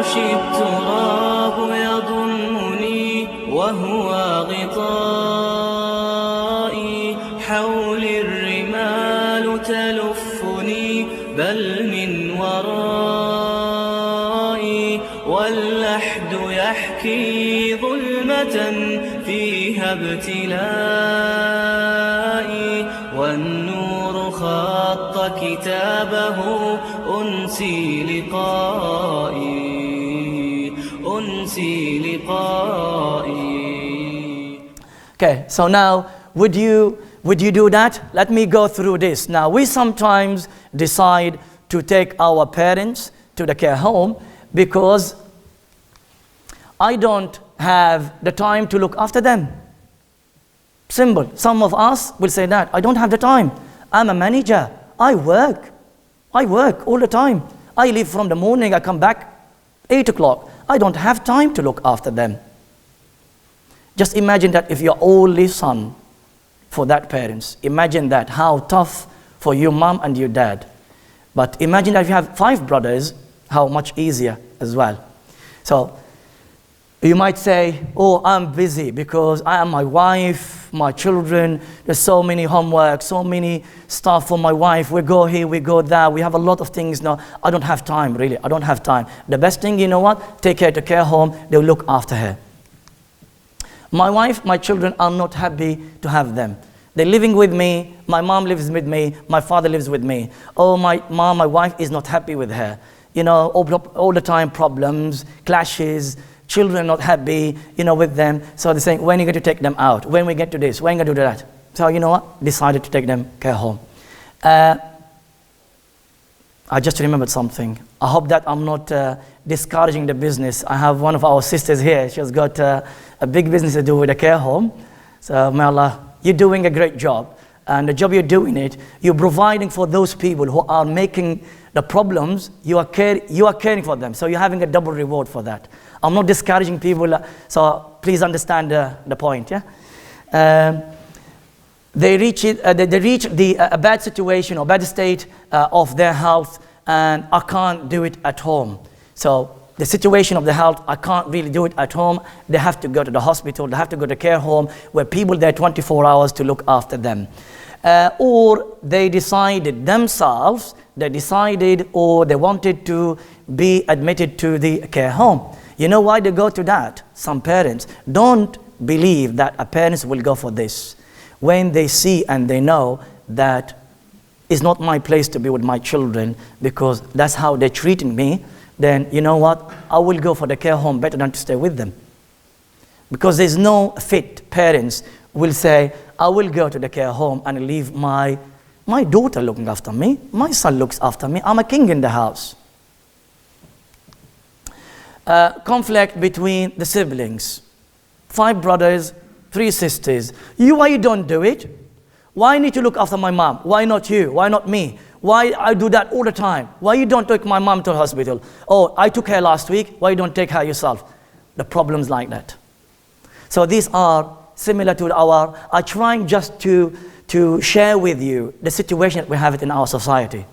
يمشي التراب يضمني وهو غطائي، حولي الرمال تلفني بل من ورائي، واللحد يحكي ظلمة فيها ابتلائي، والنور خط كتابه أنسي لقائي، أنسي لقائي. Okay, so now would you do that? Let me go through this. Now we sometimes decide to take our parents to the care home because I don't have the time to look after them. Simple. Some of us will say that. I don't have the time. I'm a manager. I work all the time. I leave from the morning, I come back 8 o'clock. I don't have time to look after them. Just imagine that if you're only son for that parents. Imagine that, how tough for your mom and your dad. But imagine that if you have 5 brothers, how much easier as well. So you might say, oh, I'm busy because I am my wife, my children, there's so many homework, so many stuff for my wife. We go here, we go there, we have a lot of things now. I don't have time, really, I don't have time. The best thing, you know what? Take her to care home, they'll look after her. My wife, my children are not happy to have them. They're living with me, my mom lives with me, my father lives with me. Oh, my wife is not happy with her. You know, all the time problems, clashes, children not happy, you know, with them. So they're saying, when are you going to take them out? When we get to this? When are you going to do that? So you know what? Decided to take them care home. I just remembered something. I hope that I'm not discouraging the business. I have one of our sisters here. She has got a big business to do with a care home. So may Allah, you're doing a great job. And the job you're doing it, you're providing for those people who are making the problems, you are caring for them. So you're having a double reward for that. I'm not discouraging people, so please understand the point. Yeah? They reach a bad situation or bad state of their health, and I can't do it at home. So the situation of the health, I can't really do it at home. They have to go to the hospital, they have to go to care home where people there 24 hours to look after them. Or they decided themselves, or they wanted to be admitted to the care home. You know why they go to that? Some parents don't believe that a parent will go for this. When they see and they know that it's not my place to be with my children because that's how they're treating me, then you know what? I will go for the care home better than to stay with them. Because there's no fit parents will say, I will go to the care home and leave my daughter looking after me, my son looks after me, I'm a king in the house. Conflict between the siblings. 5 brothers, 3 sisters. Why you don't do it? Why I need to look after my mom? Why not you? Why not me? Why I do that all the time? Why you don't take my mom to the hospital? Oh, I took her last week. Why you don't take her yourself? The problems like that. So these are similar to I'm trying just to share with you the situation that we have it in our society.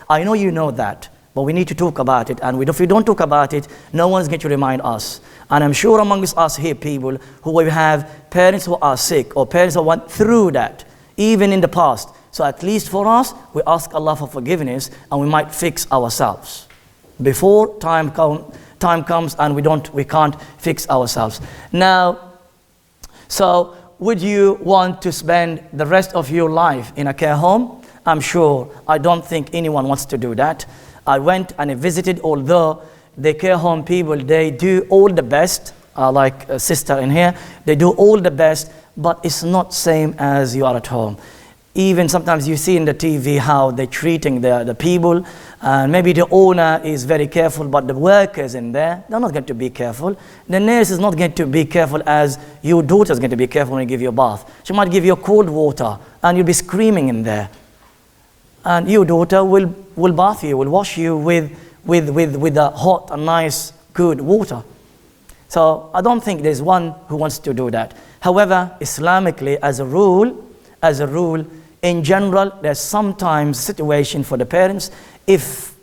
I know you know that, but we need to talk about it. And if we don't talk about it, no one's going to remind us. And I'm sure amongst us here, people who have parents who are sick or parents who went through that, even in the past. So at least for us, we ask Allah for forgiveness and we might fix ourselves. Before time comes and we can't fix ourselves. Now, so would you want to spend the rest of your life in a care home? I'm sure, I don't think anyone wants to do that. I went and I visited, although the care home people, they do all the best, like a sister in here, they do all the best, but it's not same as you are at home. Even sometimes you see in the TV how they're treating the people, and maybe the owner is very careful, but the workers in there, they're not going to be careful. The nurse is not going to be careful as your daughter is going to be careful when you give you a bath. She might give you cold water, and you'll be screaming in there. And your daughter will bath you, will wash you with the hot and nice, good water. So I don't think there's one who wants to do that. However, Islamically, as a rule, in general, there's sometimes situation for the parents, if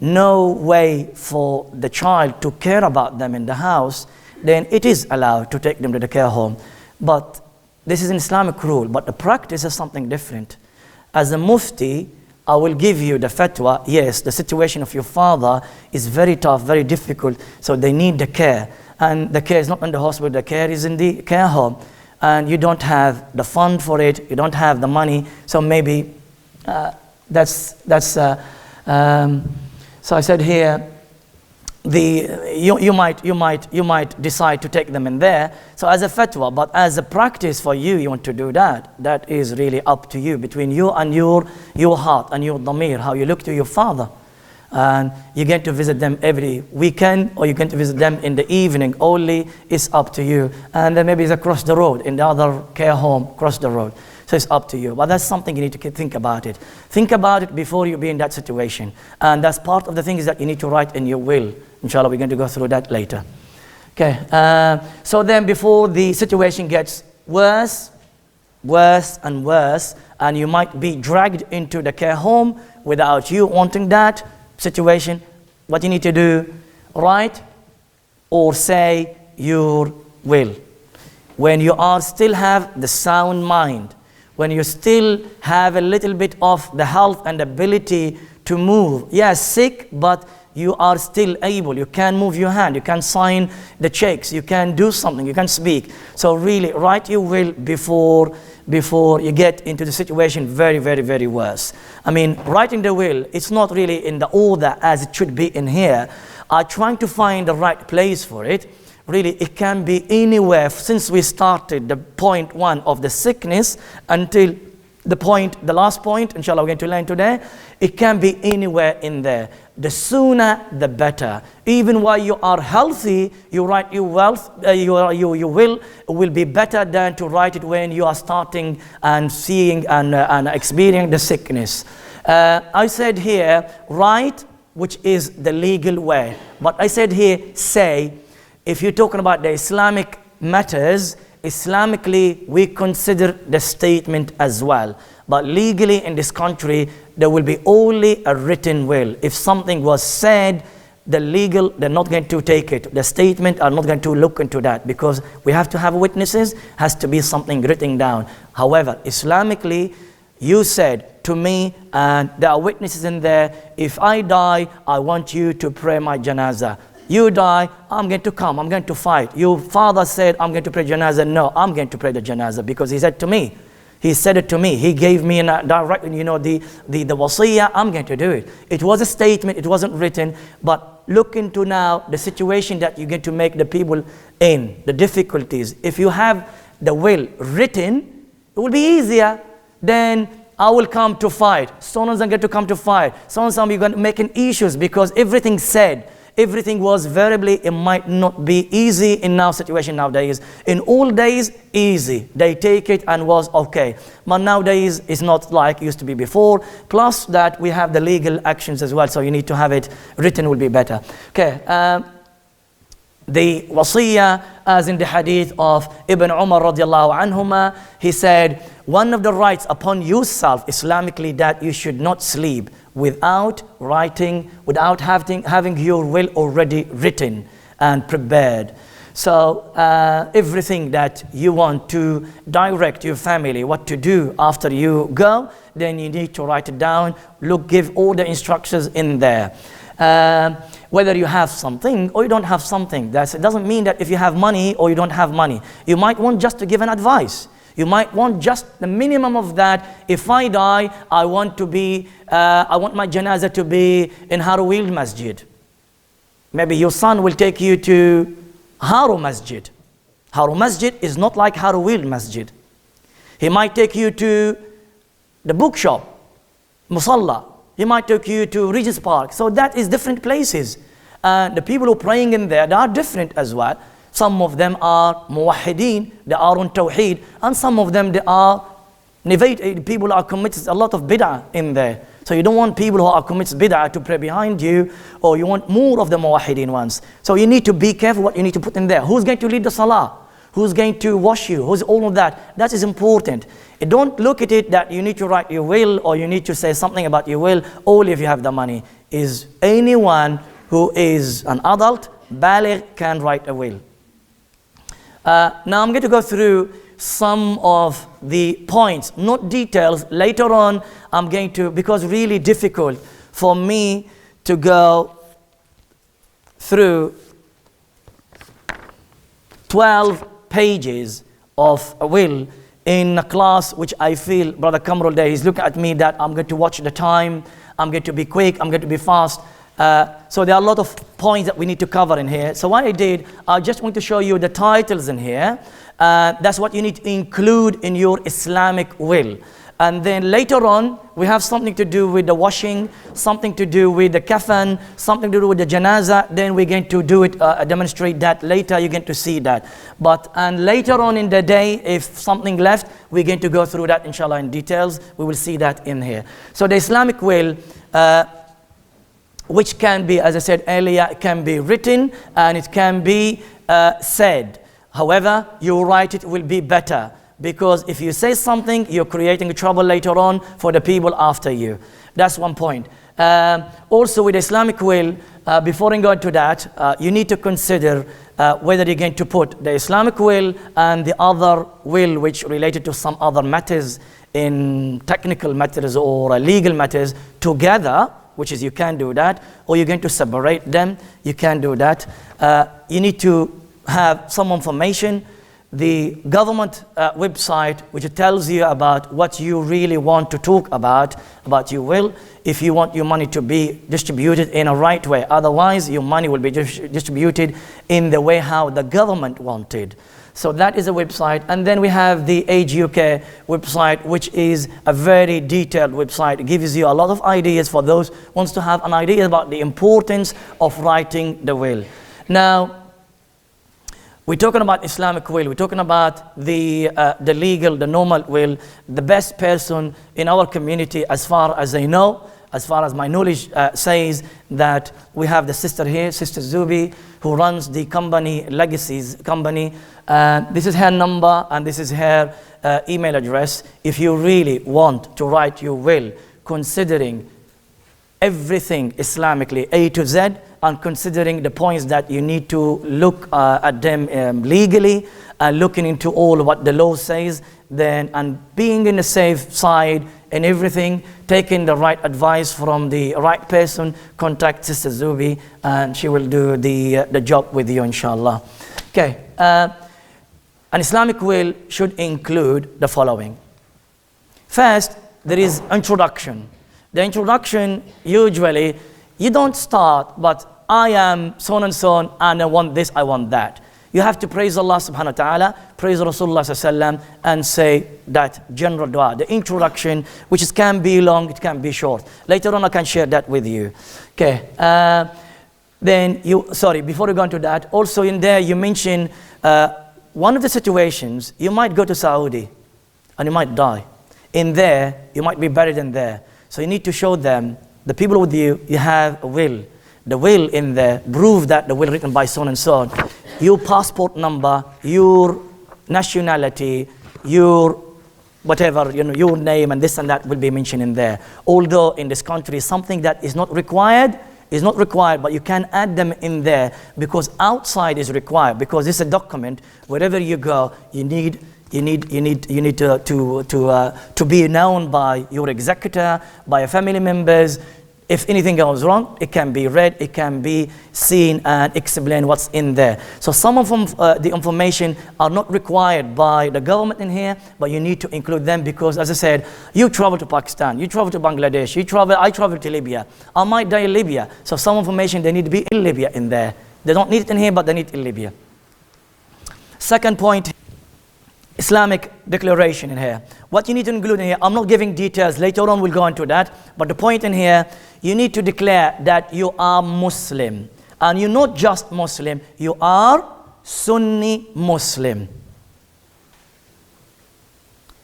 no way for the child to care about them in the house, then it is allowed to take them to the care home. But this is an Islamic rule, but the practice is something different. As a mufti, I will give you the fatwa, yes, the situation of your father is very tough, very difficult, so they need the care. And the care is not in the hospital, the care is in the care home. And you don't have the fund for it, you don't have the money, so maybe so I said here, you might decide to take them in there. So as a fatwa, but as a practice for you, you want to do that. That is really up to you, between you and your heart and your dhamir, how you look to your father. And you get to visit them every weekend, or you get to visit them in the evening only. It's up to you. And then maybe it's across the road, in the other care home, across the road. So it's up to you. But that's something you need to think about it. Think about it before you be in that situation. And that's part of the things that you need to write in your will. Inshallah, we're going to go through that later. Okay. So then before the situation gets worse and worse, and you might be dragged into the care home without you wanting that situation, what you need to do, write or say your will. When you are still have the sound mind, when you still have a little bit of the health and ability to move, yes, sick, but you are still able, you can move your hand, you can sign the checks, you can do something, you can speak. So really write your will before you get into the situation very, very, very worse. I mean, writing the will, it's not really in the order as it should be in here. I'm trying to find the right place for it. Really, it can be anywhere since we started the point 1 of the sickness until the last point, inshallah, we're going to learn today. It can be anywhere in there. The sooner, the better. Even while you are healthy, you write your will be better than to write it when you are starting and seeing and experiencing the sickness. I said here, write, which is the legal way. But I said here, say, if you're talking about the Islamic matters, Islamically, we consider the statement as well. But legally in this country, there will be only a written will. If something was said, the legal, they're not going to take it. The statement are not going to look into that because we have to have witnesses, has to be something written down. However, Islamically, you said to me, and there are witnesses in there, if I die, I want you to pray my janazah. You die, I'm going to come, I'm going to fight. Your father said, I'm going to pray janazah. No, I'm going to pray the janazah because he said to me. He said it to me. He gave me a direct, the wasiyah, I'm going to do it. It was a statement, it wasn't written, but look into now the situation that you get to make the people in, the difficulties. If you have the will written, it will be easier. Then I will come to fight. Someone's going to come to fight. Someone's going to be making issues because everything said, everything was verbally, it might not be easy in now situation nowadays. In old days, easy. They take it and was okay. But nowadays, it's not like it used to be before. Plus that we have the legal actions as well. So you need to have it written will be better. Okay. The wasiyah, as in the hadith of Ibn Umar radiallahu anhuma, he said, one of the rights upon yourself Islamically that you should not sleep without writing, without having your will already written and prepared. So everything that you want to direct your family, what to do after you go, then you need to write it down. Look, give all the instructions in there. Whether you have something or you don't have something, it doesn't mean that if you have money or you don't have money. You might want just to give an advice. You might want just the minimum of that. If I die, I want my janazah to be in Harawil Masjid. Maybe your son will take you to Haru Masjid. Haru Masjid is not like Harawil Masjid. He might take you to the bookshop, Musalla. He might take you to Regis Park. So that is different places. And the people who are praying in there, they are different as well. Some of them are muwahideen, they are on tawheed, and some of them they are people who are committed a lot of bid'ah in there. So you don't want people who are committed bid'ah to pray behind you, or you want more of the muwahideen ones. So you need to be careful what you need to put in there. Who's going to lead the salah? who's going to wash you, who's all of that. That is important. Don't look at it that you need to write your will or you need to say something about your will only if you have the money. Is anyone who is an adult, baligh, can write a will. Now I'm going to go through some of the points, not details. Later on, I'm going to, because really difficult for me to go through 12 pages of a will in a class which I feel, Brother Kamrul there, he's looking at me that I'm going to watch the time, I'm going to be quick, I'm going to be fast. So there are a lot of points that we need to cover in here. So what I did, I just want to show you the titles in here. That's what you need to include in your Islamic will. And then later on, we have something to do with the washing, something to do with the kafan, something to do with the janaza. Then we're going to do it, demonstrate that later. You're going to see that. And later on in the day, if something left, we're going to go through that, inshallah, in details. We will see that in here. So the Islamic will, which can be, as I said earlier, it can be written and it can be said. However, you write it will be better, because if you say something, you're creating trouble later on for the people after you. That's one point. Also with Islamic will, before I go into that, you need to consider whether you're going to put the Islamic will and the other will which related to some other matters, in technical matters or legal matters, together, which is you can do that, or you're going to separate them, you can do that. You need to have some information. The government website which tells you about what you really want to talk about your will, if you want your money to be distributed in a right way. Otherwise, your money will be distributed in the way how the government wanted. So that is a website. And then we have the Age UK website, which is a very detailed website. It gives you a lot of ideas for those who wants to have an idea about the importance of writing the will. Now, we're talking about Islamic will. We're talking about the legal, the normal will. The best person in our community, as far as I know, as far as my knowledge says, that we have the sister here, Sister Zubi, who runs the company, Legacies company. This is her number and this is her email address. If you really want to write your will, considering everything Islamically, A to Z, and considering the points that you need to look at them legally, looking into all what the law says, then, and being in the safe side and everything, taking the right advice from the right person, contact Sister Zubi and she will do the job with you, inshallah. Okay, an Islamic will should include the following. First, there is introduction. The introduction, usually, you don't start, but I am so and so, and I want this, I want that. You have to praise Allah subhanahu wa ta'ala, praise Rasulullah sallallahu alaihi wasallam, and say that general dua, the introduction, which can be long, it can be short. Later on, I can share that with you. Okay. Then before we go into that, also in there, you mention one of the situations, you might go to Saudi, and you might die. In there, you might be buried in there. So you need to show them, the people with you, you have a will. The will in there, prove that the will written by so and so. Your passport number, your nationality, your whatever, your name and this and that will be mentioned in there. Although in this country, something that is not required, but you can add them in there because outside is required, because it's a document. Wherever you go, you need to be known by your executor, by your family members. If anything goes wrong, it can be read, it can be seen and explain what's in there. So some of them, the information are not required by the government in here, but you need to include them because, as I said, you travel to Pakistan, you travel to Bangladesh, I travel to Libya. I might die in Libya. So some information, they need to be in Libya in there. They don't need it in here, but they need it in Libya. Second point, Islamic declaration in here. What you need to include in here, I'm not giving details, later on we'll go into that, but the point in here, you need to declare that you are Muslim. And you're not just Muslim, you are Sunni Muslim.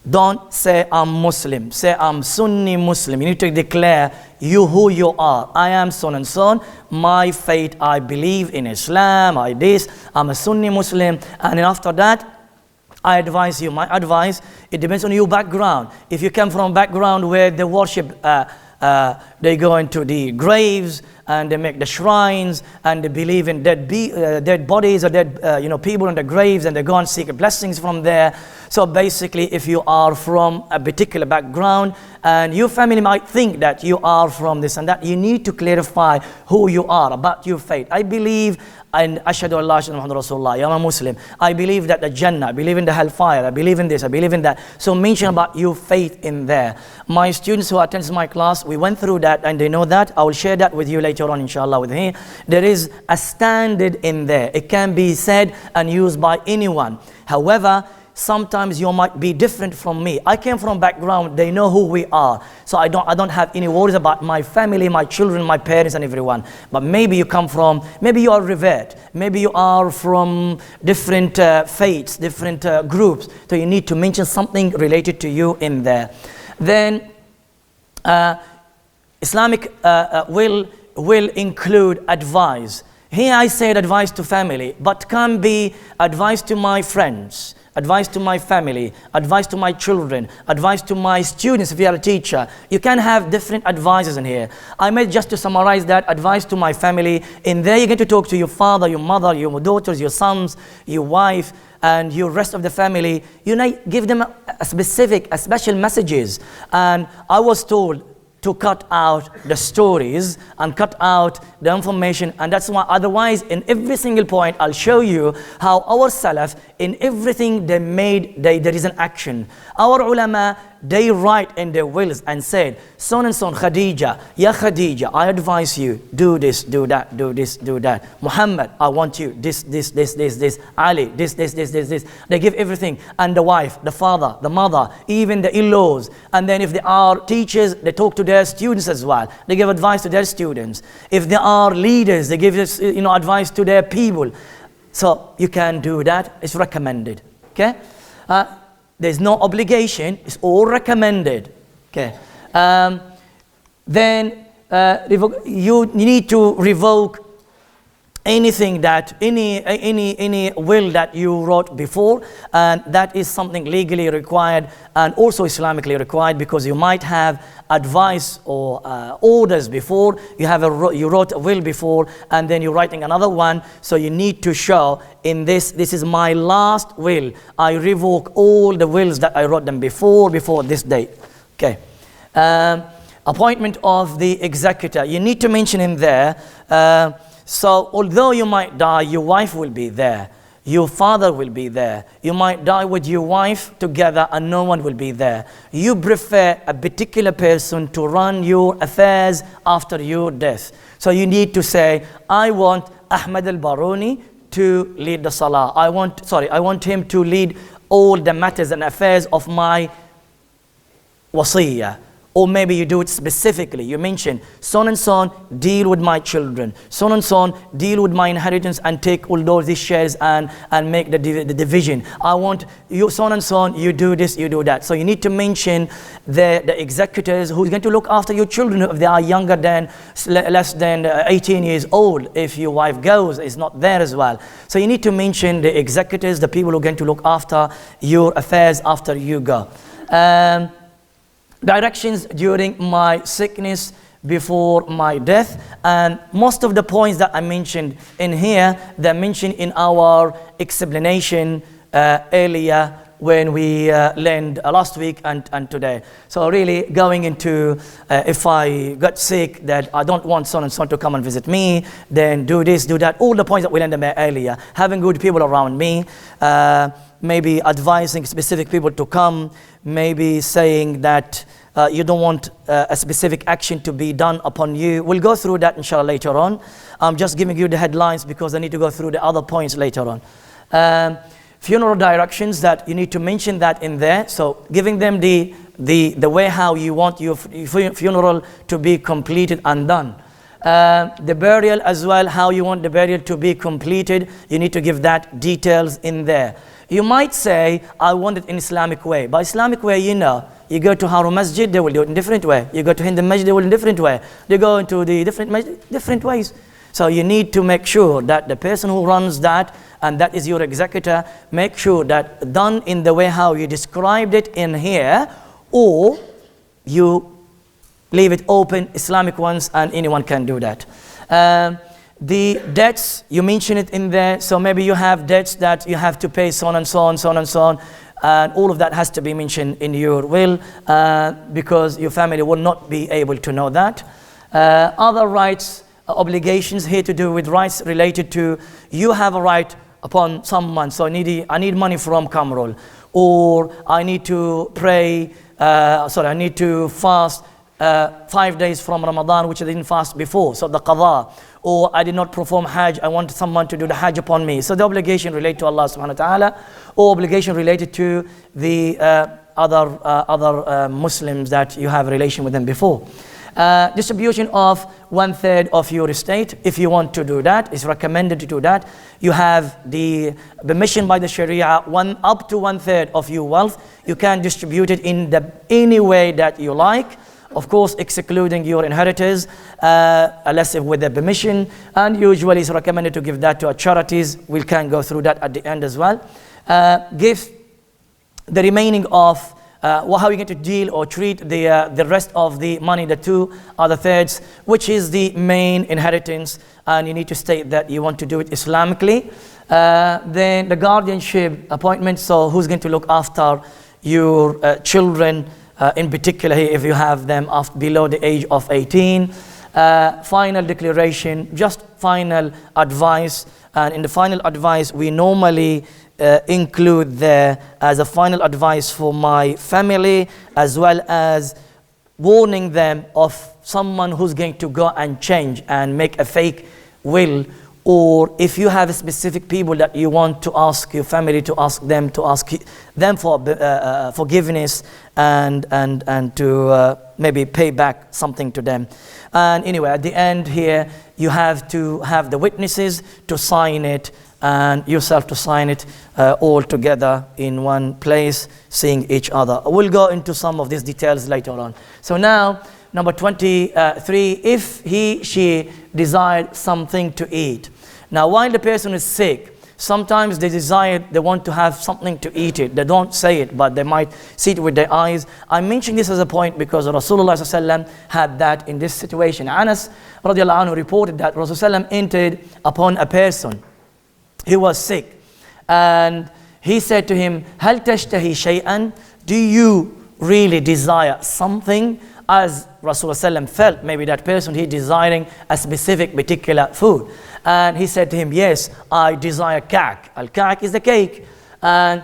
Don't say I'm Muslim, say I'm Sunni Muslim. You need to declare who you are. I am so and so, my faith, I believe in Islam, I'm a Sunni Muslim, and then after that, I advise you, my advice, it depends on your background. If you come from a background where they worship, they go into the graves and they make the shrines and they believe in dead bodies or dead people in the graves, and they go and seek blessings from there. So basically, if you are from a particular background and your family might think that you are from this and that, you need to clarify who you are about your faith. I believe in Ashhadu an la ilaha illallah Rasulullah, I'm a Muslim. I believe that the Jannah, I believe in the hellfire, I believe in this, I believe in that. So mention about your faith in there. My students who attend my class, we went through that and they know that. I will share that with you later on, inshallah, with him. There is a standard in there. It can be said and used by anyone. However, sometimes you might be different from me. I came from a background, they know who we are. So I don't have any worries about my family, my children, my parents and everyone. But maybe you come from, maybe you are revered, maybe you are from different faiths, different groups. So you need to mention something related to you in there. Then Islamic will include advice. Here I said advice to family, but can be advice to my friends, advice to my family, advice to my children, advice to my students if you are a teacher. You can have different advices in here. I made just to summarize that, advice to my family. In there you get to talk to your father, your mother, your daughters, your sons, your wife, and your rest of the family. You know, give them a special messages. And I was told to cut out the stories and cut out the information, and that's why otherwise in every single point I'll show you how our Salaf, in everything they made, there is an action. Our ulama, they write in their wills and said, son and son Khadija, ya Khadija, I advise you, do this, do that, do this, do that. Muhammad, I want you, this. Ali, this. They give everything. And the wife, the father, the mother, even the in-laws. And then if they are teachers, they talk to their students as well. They give advice to their students. If they are leaders, they give advice to their people. So you can do that. It's recommended. Okay? There's no obligation. It's all recommended. Okay. Then you need to revoke anything that any will that you wrote before, and that is something legally required and also Islamically required, because you might have advice or orders before. You wrote a will before, and then you're writing another one. So you need to show in this is my last will. I revoke all the wills that I wrote them before this date. Okay. Appointment of the executor. You need to mention in there. So although you might die, your wife will be there. Your father will be there. You might die with your wife together and no one will be there. You prefer a particular person to run your affairs after your death. So you need to say, I want Ahmad al-Barouni to lead the salah. I want him to lead all the matters and affairs of my wasiyah. Or maybe you do it specifically. You mention, son and son, deal with my children. Son and son, deal with my inheritance and take all these shares and make the division. I want you, son and son, you do this, you do that. So you need to mention the executors who's going to look after your children if they are younger than, less than 18 years old. If your wife goes, is not there as well. So you need to mention the executors, the people who are going to look after your affairs after you go. Directions during my sickness, before my death, and most of the points that I mentioned in here, they're mentioned in our explanation earlier when we learned last week and today. So really going into if I got sick, that I don't want son and son to come and visit me, then do this, do that, all the points that we learned earlier. Having good people around me, maybe advising specific people to come, maybe saying that you don't want a specific action to be done upon you. We'll go through that inshallah later on. I'm just giving you the headlines because I need to go through the other points later on. Funeral directions, that you need to mention that in there. So giving them the way how you want your funeral to be completed and done. The burial as well, how you want the burial to be completed, you need to give that details in there. You might say, I want it in Islamic way. By Islamic way, you go to Haram Masjid, they will do it in different way. You go to Hindu Masjid, they will in different way. They go into the different ways. So you need to make sure that the person who runs that, and that is your executor, make sure that done in the way how you described it in here, or you leave it open, Islamic ones, and anyone can do that. The debts, you mention it in there, so maybe you have debts that you have to pay, so on and so on, so on and so on, and all of that has to be mentioned in your will, because your family will not be able to know that. Other rights, obligations here to do with rights related to, you have a right upon someone, so I need money from Kamrul, or I need to pray, I need to fast 5 days from Ramadan, which I didn't fast before, so the qadha, or I did not perform Hajj, I want someone to do the Hajj upon me. So the obligation related to Allah subhanahu wa ta'ala, or obligation related to the other Muslims that you have a relation with them before. Distribution of 1/3 of your estate, if you want to do that, it's recommended to do that. You have the permission by the Sharia, up to 1/3 of your wealth. You can distribute it in any way that you like. Of course, excluding your inheritors, unless with their permission. And usually it's recommended to give that to charities. We can go through that at the end as well. Give the remaining of how are you going to deal or treat the rest of the money, the 2 other thirds, which is the main inheritance, and you need to state that you want to do it Islamically. Then the guardianship appointment, so who's going to look after your children, in particular here, if you have them below the age of 18. Final declaration, just final advice, and in the final advice we normally include there as a final advice for my family, as well as warning them of someone who's going to go and change and make a fake will, or if you have specific people that you want to ask your family to ask them for forgiveness and to maybe pay back something to them. And anyway, at the end here, you have to have the witnesses to sign it, and yourself to sign it all together in one place, seeing each other. We'll go into some of these details later on. So now, number 23, if she desired something to eat. Now, while the person is sick, sometimes they want to have something to eat it. They don't say it, but they might see it with their eyes. I mention this as a point because Rasulullah ﷺ had that in this situation. Anas radiallahu anhu reported that Rasulullah ﷺ entered upon a person. He was sick, and he said to him, "Hal tashtahi shay'an?" Do you really desire something? As Rasulullah ﷺ felt, maybe that person, he desiring a specific particular food. And he said to him, "Yes, I desire ka'k." Al-ka'k is the cake. And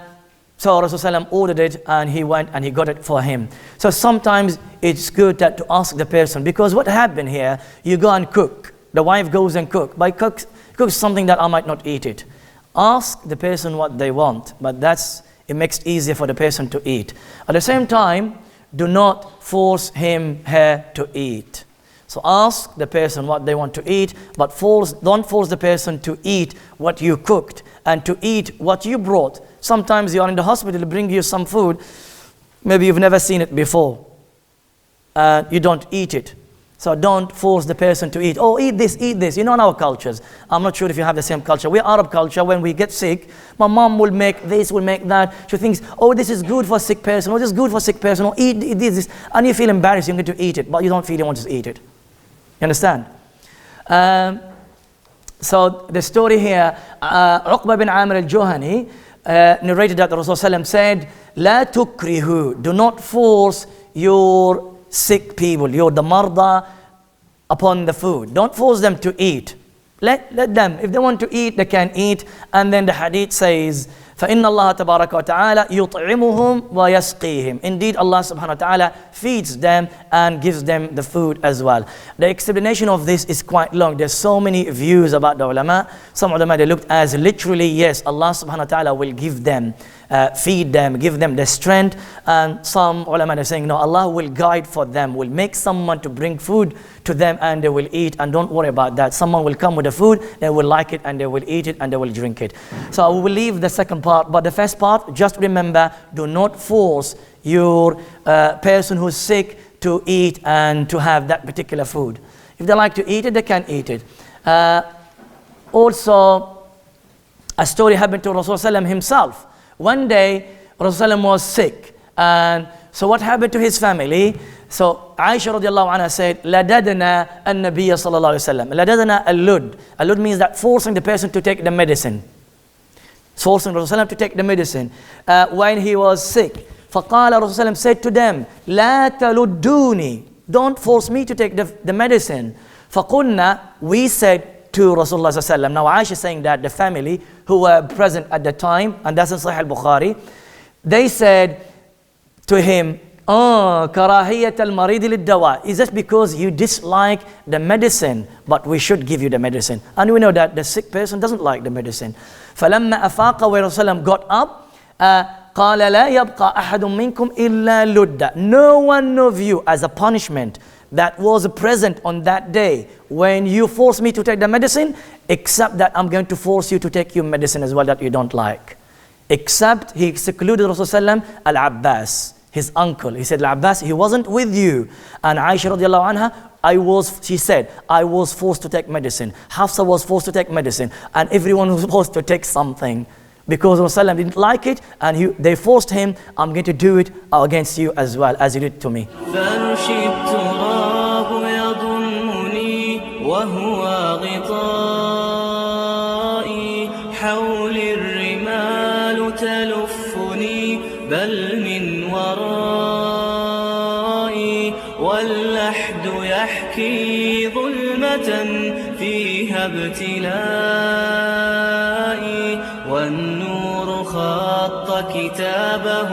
so Rasulullah ﷺ ordered it, and he went and he got it for him. So sometimes it's good to ask the person, because what happened here, you go and cook. The wife goes and cooks something that I might not eat it. Ask the person what they want, but it makes it easier for the person to eat. At the same time, do not force her to eat. So ask the person what they want to eat, but don't force the person to eat what you cooked and to eat what you brought. Sometimes you are in the hospital, they bring you some food, maybe you've never seen it before, and you don't eat it. So don't force the person to eat. Oh, eat this, eat this. You know, in our cultures, I'm not sure if you have the same culture. We're Arab culture. When we get sick, my mom will make this, will make that. She thinks, oh, this is good for a sick person. Oh, this is good for a sick person. Oh, eat this. And you feel embarrassed, you're going to eat it, but you don't feel you want to eat it. You understand? So the story here, Uqba bin Amir al-Juhani narrated that Rasulullah said, "La tukrihu," do not force your sick people, the marda, upon the food. Don't force them to eat. Let them, if they want to eat, they can eat. And then the hadith says, فَإِنَّ اللَّهَ تَبَارَكَ وَتَعَالَى يُطْعِمُهُمْ وَيَسْقِيهِمْ. Indeed, Allah subhanahu wa ta'ala feeds them and gives them the food as well. The explanation of this is quite long. There's so many views about the ulama. Some ulama, they looked as literally, yes, Allah subhanahu wa ta'ala will give them, feed them, give them the strength. And some ulama are saying, no, Allah will guide for them, will make someone to bring food to them and they will eat, and don't worry about that. Someone will come with the food, they will like it and they will eat it and they will drink it. So I will leave the second part, but the first part, just remember, do not force your person who's sick to eat and to have that particular food. If they like to eat it, they can eat it. Also, a story happened to Rasulullah himself. One day, Rasulullah was sick. And so what happened to his family? So Aisha radiallahu anha said, لَدَدْنَا النَّبِيَّ صلى الله عليه وسلم. لَدَدْنَا اللud. Allud means that forcing the person to take the medicine. Forcing Rasulullah to take the medicine. When he was sick. فَقَالَ Rasulullah said to them, لَا تَلُدُّونِي. Don't force me to take the medicine. فَقُلْنَا. We said to Rasulullah sallallahu alaihi wasallam. Now Aisha is saying that the family who were present at the time, and that's in Sahih al-Bukhari, they said to him, كراهية المريض للدواء. Is just because you dislike the medicine, but we should give you the medicine. And we know that the sick person doesn't like the medicine. فلما أفاق, when Rasulullah got up, قال لا يبقى أحد منكم إلا لد. No one of you, as a punishment that was present on that day when you forced me to take the medicine, except that I'm going to force you to take your medicine as well that you don't like. Except he secluded Rasulullah Al-Abbas, his uncle. He said, Al-Abbas, he wasn't with you. And Aisha radiallahu anha, she said, I was forced to take medicine. Hafsa was forced to take medicine. And everyone was forced to take something. Because Rasulullah didn't like it, and they forced him, I'm going to do it against you as well, as you did to me. واللحد يحكي ظلمة فيها ابتلائي والنور خط كتابه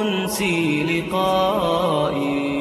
أنسي لقائي